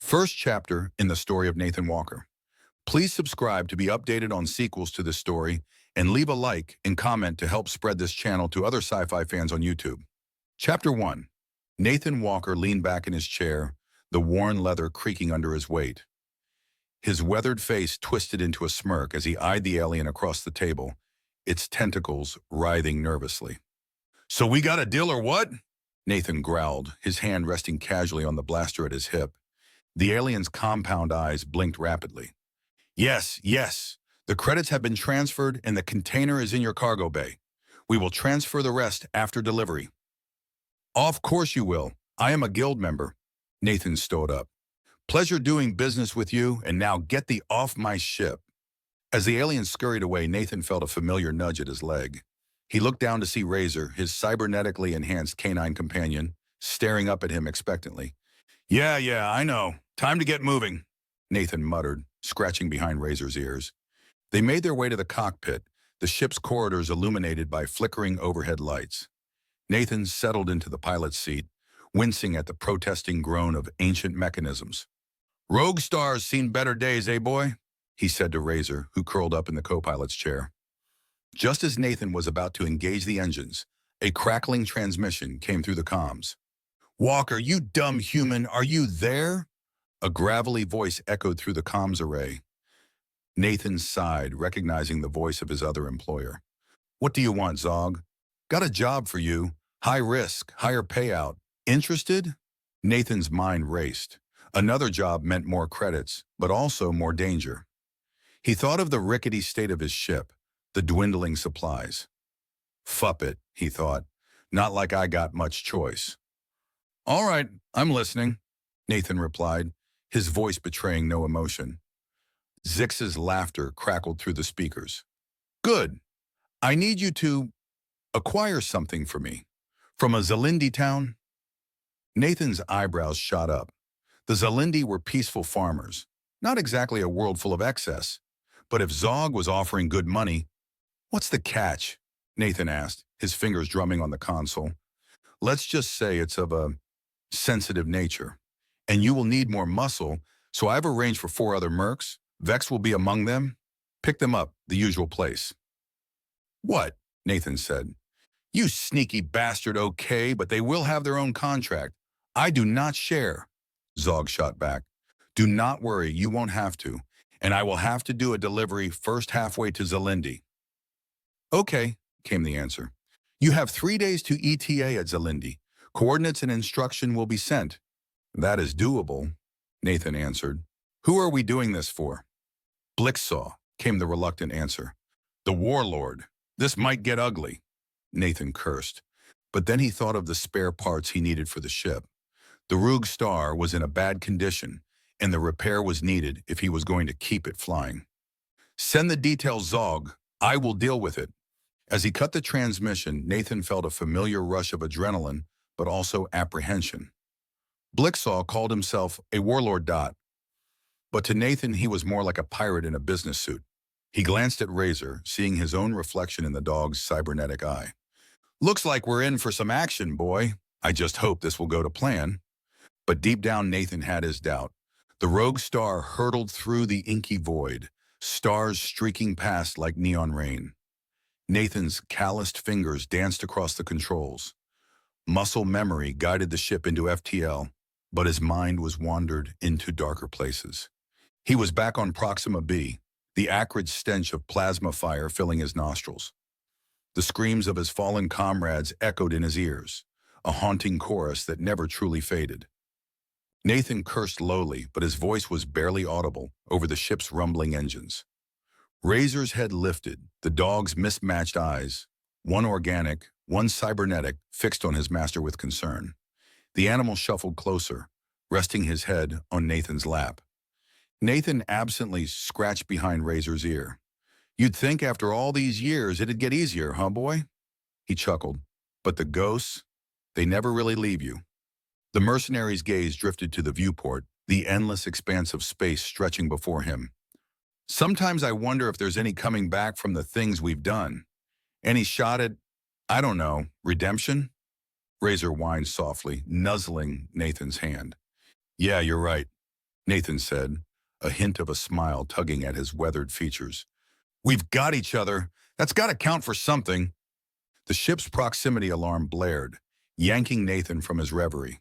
First chapter in the story of Nathan Walker. Please subscribe to be updated on sequels to this story and leave a like and comment to help spread this channel to other sci-fi fans on YouTube. Chapter 1. Nathan Walker leaned back in his chair, the worn leather creaking under his weight. His weathered face twisted into a smirk as he eyed the alien across the table, its tentacles writhing nervously. "So we got a deal or what?" Nathan growled, his hand resting casually on the blaster at his hip. The alien's compound eyes blinked rapidly. Yes. The credits have been transferred and the container is in your cargo bay. We will transfer the rest after delivery." "Of course you will. I am a guild member." Nathan stood up. "Pleasure doing business with you, and now get thee off my ship." As the alien scurried away, Nathan felt a familiar nudge at his leg. He looked down to see Razor, his cybernetically enhanced canine companion, staring up at him expectantly. Yeah, I know. Time to get moving," Nathan muttered, scratching behind Razor's ears. They made their way to the cockpit, the ship's corridors illuminated by flickering overhead lights. Nathan settled into the pilot's seat, wincing at the protesting groan of ancient mechanisms. "Rogue Star's seen better days, eh, boy?" he said to Razor, who curled up in the co-pilot's chair. Just as Nathan was about to engage the engines, a crackling transmission came through the comms. "Walker, you dumb human, are you there?" A gravelly voice echoed through the comms array. Nathan sighed, recognizing the voice of his other employer. "What do you want, Zog?" "Got a job for you. High risk, higher payout. Interested?" Nathan's mind raced. Another job meant more credits, but also more danger. He thought of the rickety state of his ship, the dwindling supplies. "Fup it," he thought. "Not like I got much choice." "All right, I'm listening," Nathan replied, his voice betraying no emotion. Zix's laughter crackled through the speakers. "Good. I need you to acquire something for me. From a Zalindi town?" Nathan's eyebrows shot up. The Zalindi were peaceful farmers, not exactly a world full of excess. But if Zog was offering good money, "What's the catch?" Nathan asked, his fingers drumming on the console. "Let's just say it's of a sensitive nature. And you will need more muscle, so I've arranged for 4 other mercs. Vex will be among them. Pick them up, the usual place." "What?" Nathan said. "You sneaky bastard, okay, but they will have their own contract. I do not share." Zog shot back. "Do not worry, you won't have to. And I will have to do a delivery first halfway to Zalindi." "Okay," came the answer. "You have 3 days to ETA at Zalindi. Coordinates and instruction will be sent." "That is doable," Nathan answered. "Who are we doing this for?" "Blixsaw," came the reluctant answer. "The warlord. This might get ugly." Nathan cursed. But then he thought of the spare parts he needed for the ship. The Rogue Star was in a bad condition, and the repair was needed if he was going to keep it flying. "Send the details, Zog. I will deal with it." As he cut the transmission, Nathan felt a familiar rush of adrenaline, but also apprehension. Blixsaw called himself a warlord. But to Nathan, he was more like a pirate in a business suit. He glanced at Razor, seeing his own reflection in the dog's cybernetic eye. "Looks like we're in for some action, boy. I just hope this will go to plan." But deep down, Nathan had his doubt. The Rogue Star hurtled through the inky void, stars streaking past like neon rain. Nathan's calloused fingers danced across the controls. Muscle memory guided the ship into FTL, but his mind was wandered into darker places. He was back on Proxima B, the acrid stench of plasma fire filling his nostrils. The screams of his fallen comrades echoed in his ears, a haunting chorus that never truly faded. Nathan cursed lowly, but his voice was barely audible over the ship's rumbling engines. Razor's head lifted, the dog's mismatched eyes, one organic, one cybernetic, fixed on his master with concern. The animal shuffled closer, resting his head on Nathan's lap. Nathan absently scratched behind Razor's ear. "You'd think after all these years it'd get easier, huh, boy?" He chuckled. "But the ghosts, they never really leave you." The mercenary's gaze drifted to the viewport, the endless expanse of space stretching before him. "Sometimes I wonder if there's any coming back from the things we've done. Any shot at, I don't know, redemption?" Razor whined softly, nuzzling Nathan's hand. "Yeah, you're right. Nathan said, a hint of a smile tugging at his weathered features. We've got each other. That's got to count for something. The ship's proximity alarm blared, yanking Nathan from his reverie.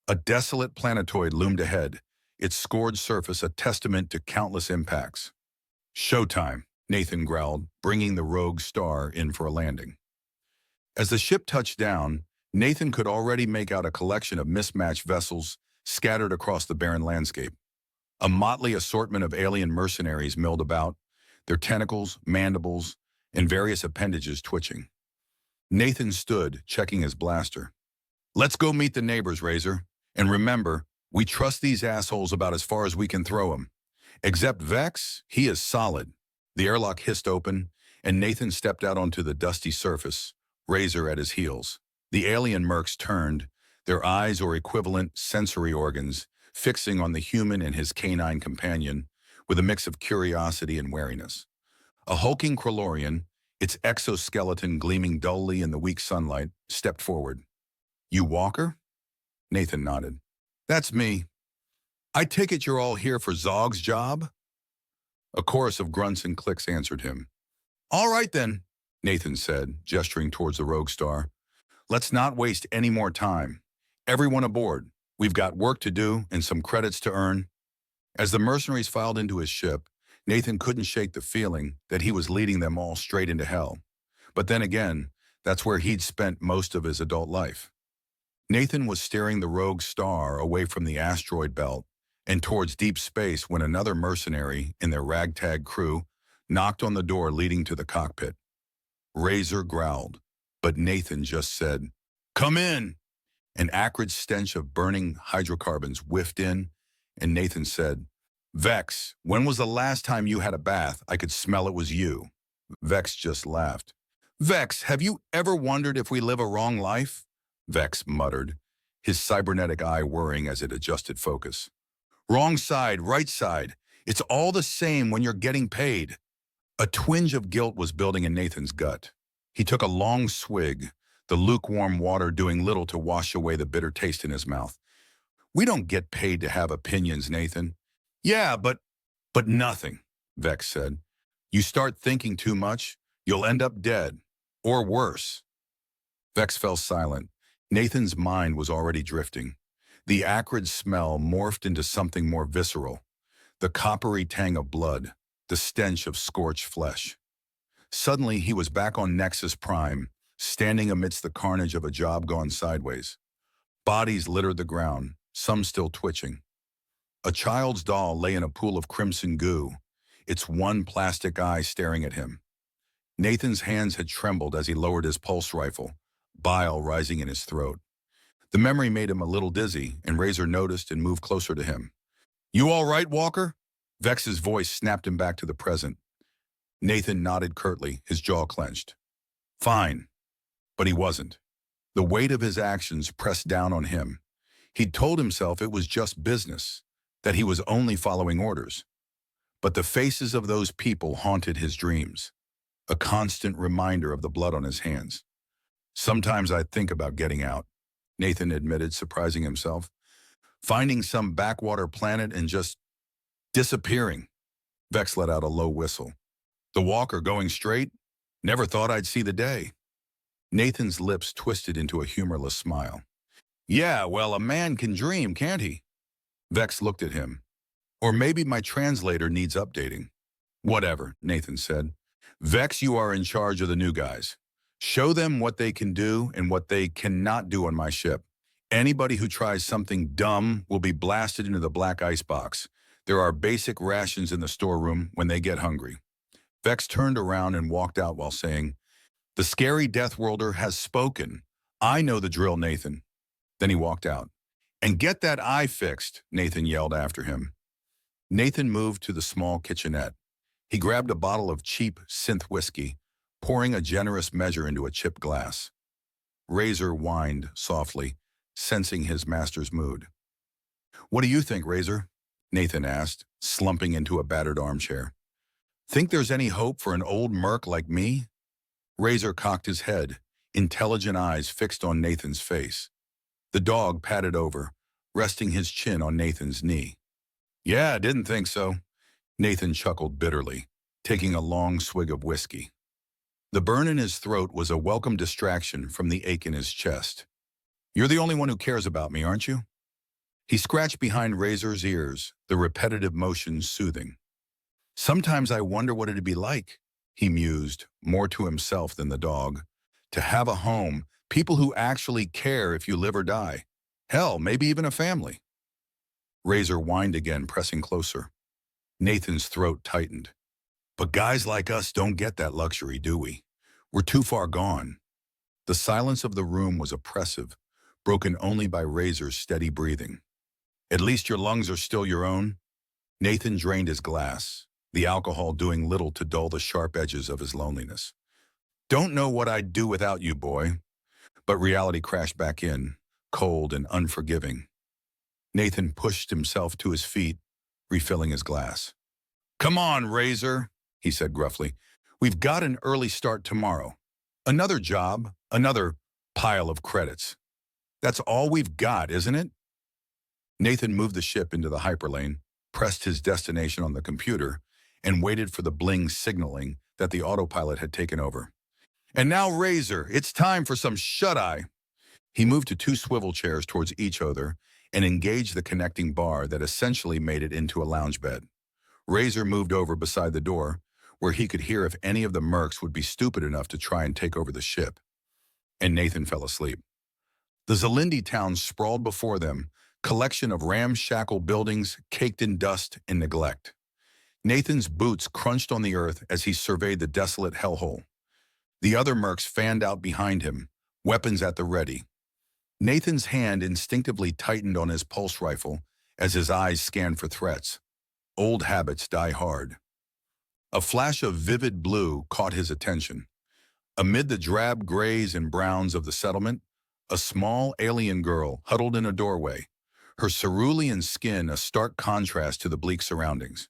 A desolate planetoid loomed ahead, its scored surface a testament to countless impacts. Showtime, Nathan growled, bringing the rogue star in for a landing. As the ship touched down, Nathan could already make out a collection of mismatched vessels scattered across the barren landscape. A motley assortment of alien mercenaries milled about, their tentacles, mandibles, and various appendages twitching. Nathan stood, checking his blaster. Let's go meet the neighbors, Razor. And remember, we trust these assholes about as far as we can throw them. Except Vex, he is solid. The airlock hissed open, and Nathan stepped out onto the dusty surface, Razor at his heels. The alien mercs turned, their eyes or equivalent sensory organs fixing on the human and his canine companion with a mix of curiosity and wariness. A hulking Krolorian, its exoskeleton gleaming dully in the weak sunlight, stepped forward. You Walker? Nathan nodded. That's me. I take it you're all here for Zog's job? A chorus of grunts and clicks answered him. All right then, Nathan said, gesturing towards the rogue star. Let's not waste any more time. Everyone aboard. We've got work to do and some credits to earn. As the mercenaries filed into his ship, Nathan couldn't shake the feeling that he was leading them all straight into hell. But then again, that's where he'd spent most of his adult life. Nathan was steering the rogue star away from the asteroid belt and towards deep space when another mercenary in their ragtag crew knocked on the door leading to the cockpit. Razor growled, but Nathan just said, "Come in!" An acrid stench of burning hydrocarbons whiffed in, and Nathan said, "Vex, when was the last time you had a bath? I could smell it was you." Vex just laughed. "Vex, have you ever wondered if we live a wrong life?" Vex muttered, his cybernetic eye whirring as it adjusted focus. "Wrong side, right side. It's all the same when you're getting paid." A twinge of guilt was building in Nathan's gut. He took a long swig, the lukewarm water doing little to wash away the bitter taste in his mouth. "We don't get paid to have opinions, Nathan." "Yeah, but nothing," Vex said. "You start thinking too much, you'll end up dead. Or worse." Vex fell silent. Nathan's mind was already drifting. The acrid smell morphed into something more visceral. The coppery tang of blood, the stench of scorched flesh. Suddenly, he was back on Nexus Prime, standing amidst the carnage of a job gone sideways. Bodies littered the ground, some still twitching. A child's doll lay in a pool of crimson goo, its one plastic eye staring at him. Nathan's hands had trembled as he lowered his pulse rifle, bile rising in his throat. The memory made him a little dizzy, and Razor noticed and moved closer to him. "You all right, Walker?" Vex's voice snapped him back to the present. Nathan nodded curtly, his jaw clenched. Fine. But he wasn't. The weight of his actions pressed down on him. He'd told himself it was just business, that he was only following orders. But the faces of those people haunted his dreams, a constant reminder of the blood on his hands. "Sometimes I think about getting out," Nathan admitted, surprising himself. "Finding some backwater planet and just disappearing." Vex let out a low whistle. "The Walker going straight? Never thought I'd see the day." Nathan's lips twisted into a humorless smile. "Yeah, well, a man can dream, can't he?" Vex looked at him. "Or maybe my translator needs updating." "Whatever," Nathan said. "Vex, you are in charge of the new guys. Show them what they can do and what they cannot do on my ship. Anybody who tries something dumb will be blasted into the black ice box. There are basic rations in the storeroom when they get hungry." Vex turned around and walked out while saying, "The scary Death Worlder has spoken. I know the drill, Nathan." Then he walked out. "And get that eye fixed," Nathan yelled after him. Nathan moved to the small kitchenette. He grabbed a bottle of cheap synth whiskey, pouring a generous measure into a chipped glass. Razor whined softly, sensing his master's mood. "What do you think, Razor?" Nathan asked, slumping into a battered armchair. "Think there's any hope for an old merc like me?" Razor cocked his head, intelligent eyes fixed on Nathan's face. The dog padded over, resting his chin on Nathan's knee. Yeah, didn't think so. Nathan chuckled bitterly, taking a long swig of whiskey. The burn in his throat was a welcome distraction from the ache in his chest. You're the only one who cares about me, aren't you? He scratched behind Razor's ears, the repetitive motion soothing. Sometimes I wonder what it'd be like, he mused, more to himself than the dog. To have a home, people who actually care if you live or die. Hell, maybe even a family. Razor whined again, pressing closer. Nathan's throat tightened. But guys like us don't get that luxury, do we? We're too far gone. The silence of the room was oppressive, broken only by Razor's steady breathing. At least your lungs are still your own. Nathan drained his glass, the alcohol doing little to dull the sharp edges of his loneliness. Don't know what I'd do without you, boy. But reality crashed back in, cold and unforgiving. Nathan pushed himself to his feet, refilling his glass. Come on, Razor, he said gruffly. We've got an early start tomorrow. Another job, another pile of credits. That's all we've got, isn't it? Nathan moved the ship into the hyperlane, pressed his destination on the computer, and waited for the bling signaling that the autopilot had taken over. And now, Razor, it's time for some shut-eye. He moved to two swivel chairs towards each other and engaged the connecting bar that essentially made it into a lounge bed. Razor moved over beside the door, where he could hear if any of the mercs would be stupid enough to try and take over the ship. And Nathan fell asleep. The Zalindi town sprawled before them, collection of ramshackle buildings caked in dust and neglect. Nathan's boots crunched on the earth as he surveyed the desolate hellhole. The other mercs fanned out behind him, weapons at the ready. Nathan's hand instinctively tightened on his pulse rifle as his eyes scanned for threats. Old habits die hard. A flash of vivid blue caught his attention. Amid the drab grays and browns of the settlement, a small alien girl huddled in a doorway, her cerulean skin a stark contrast to the bleak surroundings.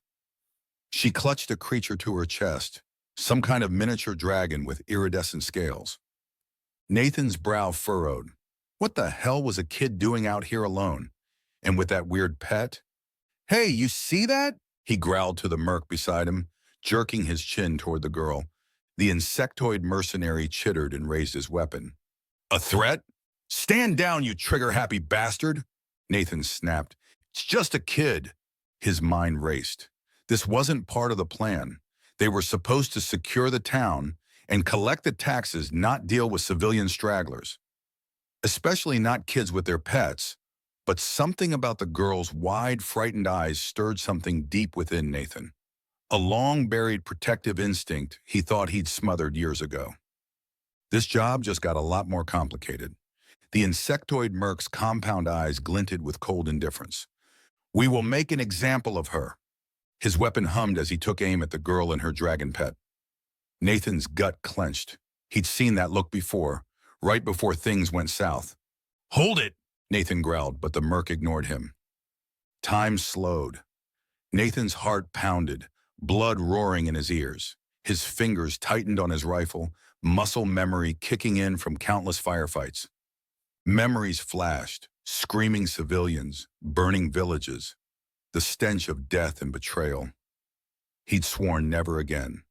She clutched a creature to her chest, some kind of miniature dragon with iridescent scales. Nathan's brow furrowed. What the hell was a kid doing out here alone? And with that weird pet? Hey, you see that? He growled to the merc beside him, jerking his chin toward the girl. The insectoid mercenary chittered and raised his weapon. A threat? Stand down, you trigger-happy bastard! Nathan snapped. It's just a kid. His mind raced. This wasn't part of the plan. They were supposed to secure the town and collect the taxes, not deal with civilian stragglers. Especially not kids with their pets, but something about the girl's wide, frightened eyes stirred something deep within Nathan. A long-buried protective instinct he thought he'd smothered years ago. This job just got a lot more complicated. The insectoid merc's compound eyes glinted with cold indifference. We will make an example of her. His weapon hummed as he took aim at the girl and her dragon pet. Nathan's gut clenched. He'd seen that look before, right before things went south. Hold it, Nathan growled, but the merc ignored him. Time slowed. Nathan's heart pounded, blood roaring in his ears. His fingers tightened on his rifle, muscle memory kicking in from countless firefights. Memories flashed, screaming civilians, burning villages, the stench of death and betrayal. He'd sworn never again.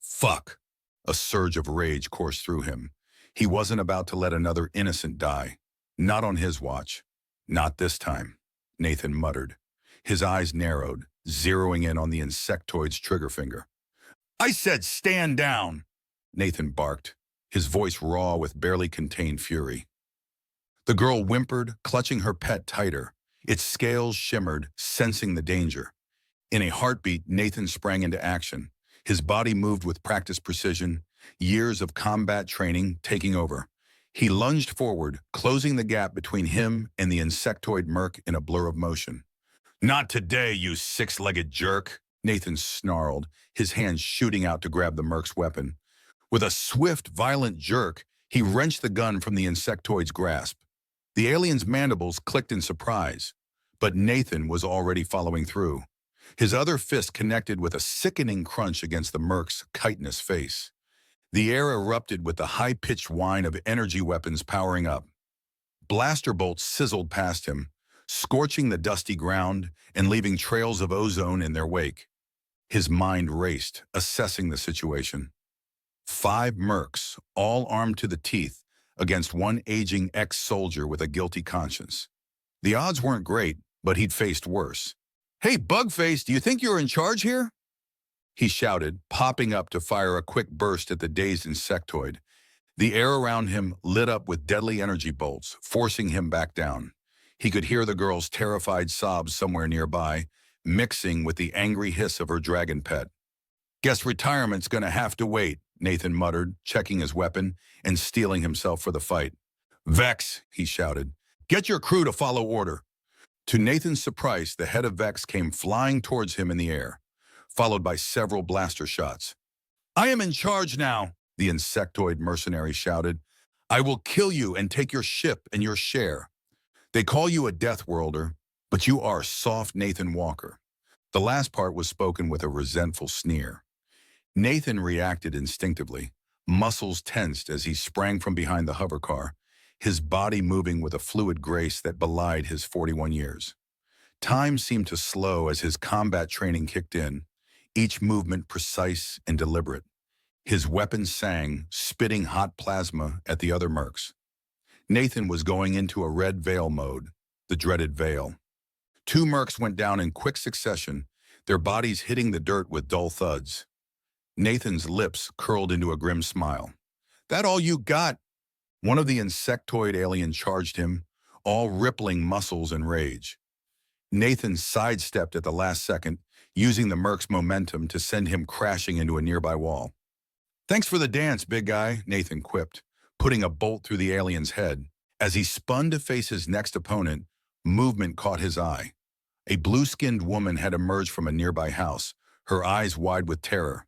Fuck! A surge of rage coursed through him. He wasn't about to let another innocent die. Not on his watch. Not this time, Nathan muttered. His eyes narrowed, zeroing in on the insectoid's trigger finger. I said stand down, Nathan barked, his voice raw with barely contained fury. The girl whimpered, clutching her pet tighter. Its scales shimmered, sensing the danger. In a heartbeat, Nathan sprang into action. His body moved with practiced precision, years of combat training taking over. He lunged forward, closing the gap between him and the insectoid merc in a blur of motion. Not today, you six-legged jerk, Nathan snarled, his hands shooting out to grab the merc's weapon. With a swift, violent jerk, he wrenched the gun from the insectoid's grasp. The alien's mandibles clicked in surprise, but Nathan was already following through. His other fist connected with a sickening crunch against the merc's chitinous face. The air erupted with the high-pitched whine of energy weapons powering up. Blaster bolts sizzled past him, scorching the dusty ground and leaving trails of ozone in their wake. His mind raced, assessing the situation. 5 mercs, all armed to the teeth, against one aging ex-soldier with a guilty conscience. The odds weren't great, but he'd faced worse. "Hey, Bugface, do you think you're in charge here?" he shouted, popping up to fire a quick burst at the dazed insectoid. The air around him lit up with deadly energy bolts, forcing him back down. He could hear the girl's terrified sobs somewhere nearby, mixing with the angry hiss of her dragon pet. "Guess retirement's gonna have to wait," Nathan muttered, checking his weapon and steeling himself for the fight. "Vex," he shouted, "get your crew to follow order." To Nathan's surprise, the head of Vex came flying towards him in the air, followed by several blaster shots. "I am in charge now," the insectoid mercenary shouted. "I will kill you and take your ship and your share. They call you a Death Worlder, but you are soft Nathan Walker." The last part was spoken with a resentful sneer. Nathan reacted instinctively, muscles tensed as he sprang from behind the hovercar, his body moving with a fluid grace that belied his 41 years. Time seemed to slow as his combat training kicked in, each movement precise and deliberate. His weapon sang, spitting hot plasma at the other mercs. Nathan was going into a red veil mode, the dreaded veil. 2 mercs went down in quick succession, their bodies hitting the dirt with dull thuds. Nathan's lips curled into a grim smile. "That all you got?" One of the insectoid aliens charged him, all rippling muscles and rage. Nathan sidestepped at the last second, using the merc's momentum to send him crashing into a nearby wall. "Thanks for the dance, big guy," Nathan quipped, putting a bolt through the alien's head. As he spun to face his next opponent, movement caught his eye. A blue-skinned woman had emerged from a nearby house, her eyes wide with terror.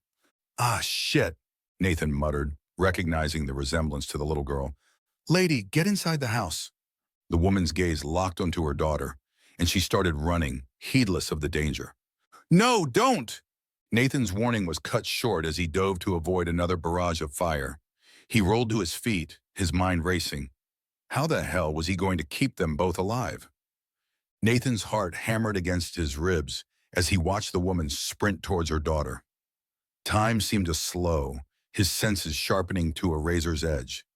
"Ah, shit," Nathan muttered, recognizing the resemblance to the little girl. "Lady, get inside the house." The woman's gaze locked onto her daughter, and she started running, heedless of the danger. "No, don't!" Nathan's warning was cut short as he dove to avoid another barrage of fire. He rolled to his feet, his mind racing. How the hell was he going to keep them both alive? Nathan's heart hammered against his ribs as he watched the woman sprint towards her daughter. Time seemed to slow, his senses sharpening to a razor's edge.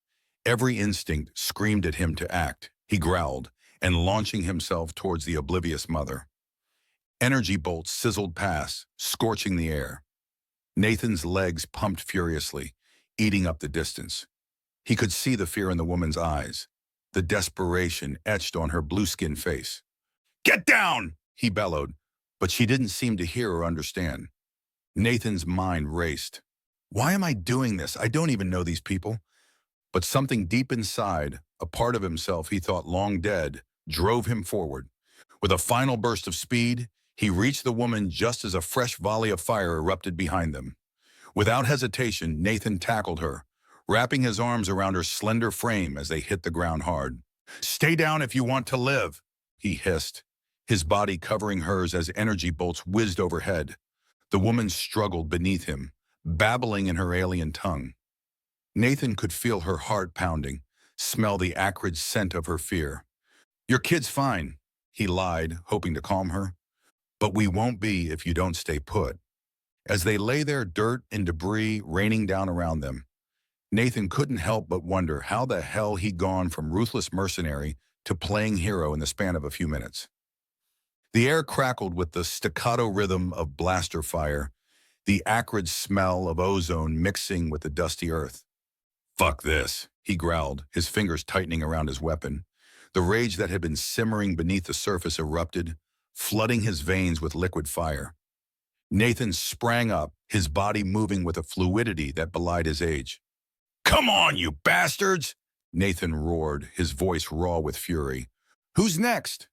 Every instinct screamed at him to act. He growled, and launching himself towards the oblivious mother. Energy bolts sizzled past, scorching the air. Nathan's legs pumped furiously, eating up the distance. He could see the fear in the woman's eyes, the desperation etched on her blue-skinned face. "Get down!" he bellowed, but she didn't seem to hear or understand. Nathan's mind raced. "Why am I doing this? I don't even know these people." But something deep inside, a part of himself he thought long dead, drove him forward. With a final burst of speed, he reached the woman just as a fresh volley of fire erupted behind them. Without hesitation, Nathan tackled her, wrapping his arms around her slender frame as they hit the ground hard. "Stay down if you want to live," he hissed, his body covering hers as energy bolts whizzed overhead. The woman struggled beneath him, babbling in her alien tongue. Nathan could feel her heart pounding, smell the acrid scent of her fear. "Your kid's fine," he lied, hoping to calm her. "But we won't be if you don't stay put." As they lay there, dirt and debris raining down around them, Nathan couldn't help but wonder how the hell he'd gone from ruthless mercenary to playing hero in the span of a few minutes. The air crackled with the staccato rhythm of blaster fire, the acrid smell of ozone mixing with the dusty earth. "Fuck this," he growled, his fingers tightening around his weapon. The rage that had been simmering beneath the surface erupted, flooding his veins with liquid fire. Nathan sprang up, his body moving with a fluidity that belied his age. "Come on, you bastards!" Nathan roared, his voice raw with fury. "Who's next?"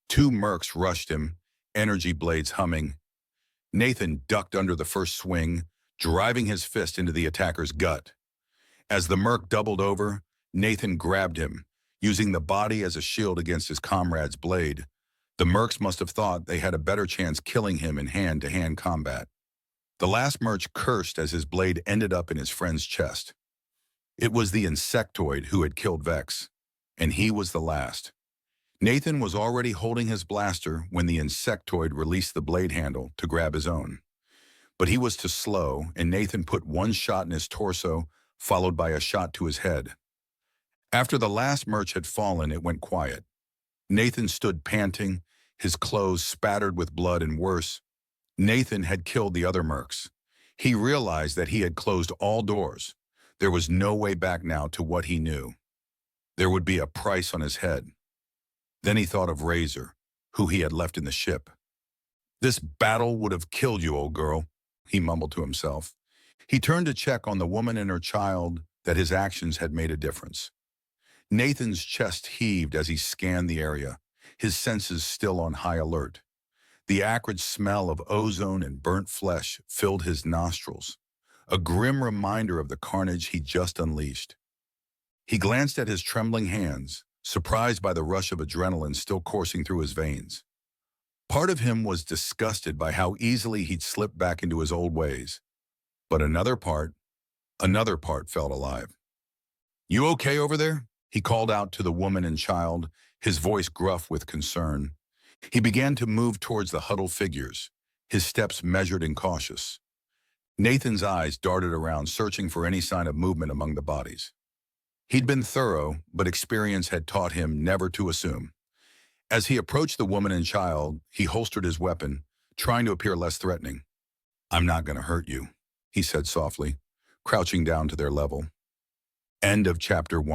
2 mercs rushed him, energy blades humming. Nathan ducked under the first swing, driving his fist into the attacker's gut. As the merc doubled over, Nathan grabbed him, using the body as a shield against his comrade's blade. The mercs must have thought they had a better chance killing him in hand-to-hand combat. The last merc cursed as his blade ended up in his friend's chest. It was the insectoid who had killed Vex, and he was the last. Nathan was already holding his blaster when the insectoid released the blade handle to grab his own. But he was too slow, and Nathan put one shot in his torso, followed by a shot to his head. After the last merch had fallen, it went quiet. Nathan stood panting, his clothes spattered with blood, and worse, Nathan had killed the other mercs. He realized that he had closed all doors. There was no way back now to what he knew. There would be a price on his head. Then he thought of Razor, who he had left in the ship. "This battle would have killed you, old girl," he mumbled to himself. He turned to check on the woman and her child that his actions had made a difference. Nathan's chest heaved as he scanned the area, his senses still on high alert. The acrid smell of ozone and burnt flesh filled his nostrils, a grim reminder of the carnage he just unleashed. He glanced at his trembling hands, surprised by the rush of adrenaline still coursing through his veins. Part of him was disgusted by how easily he'd slipped back into his old ways. But another part felt alive. "You okay over there?" He called out to the woman and child, his voice gruff with concern. He began to move towards the huddled figures, his steps measured and cautious. Nathan's eyes darted around, searching for any sign of movement among the bodies. He'd been thorough, but experience had taught him never to assume. As he approached the woman and child, he holstered his weapon, trying to appear less threatening. "I'm not going to hurt you," he said softly, crouching down to their level. End of Chapter 1.